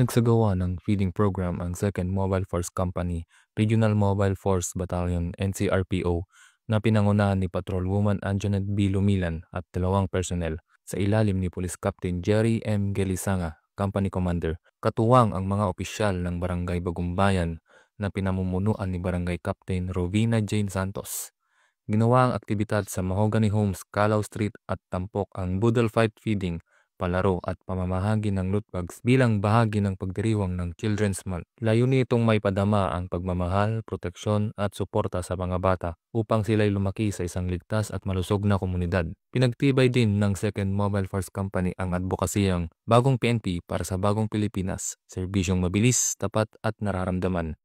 Nagsagawa ng feeding program ang 2nd Mobile Force Company, Regional Mobile Force Battalion NCRPO na pinangunahan ni Patrolwoman Anjanette B. Lumilan at 2 personnel sa ilalim ni Police Captain Jerry M. Gelisanga, Company Commander. Katuwang ang mga opisyal ng Barangay Bagumbayan na pinamumunuan ni Barangay Captain Rovina Jane Santos. Ginawa ang aktibidad sa Mahogany Homes, Calao Street at tampok ang Boodle Fight Feeding, palaro at pamamahagi ng loot bags bilang bahagi ng pagdiriwang ng Children's Month. Layunin itong may padama ang pagmamahal, proteksyon at suporta sa mga bata upang sila'y lumaki sa isang ligtas at malusog na komunidad. Pinagtibay din ng 2nd Mobile Force Company ang advokasiyang Bagong PNP para sa Bagong Pilipinas, serbisyong mabilis, tapat at nararamdaman.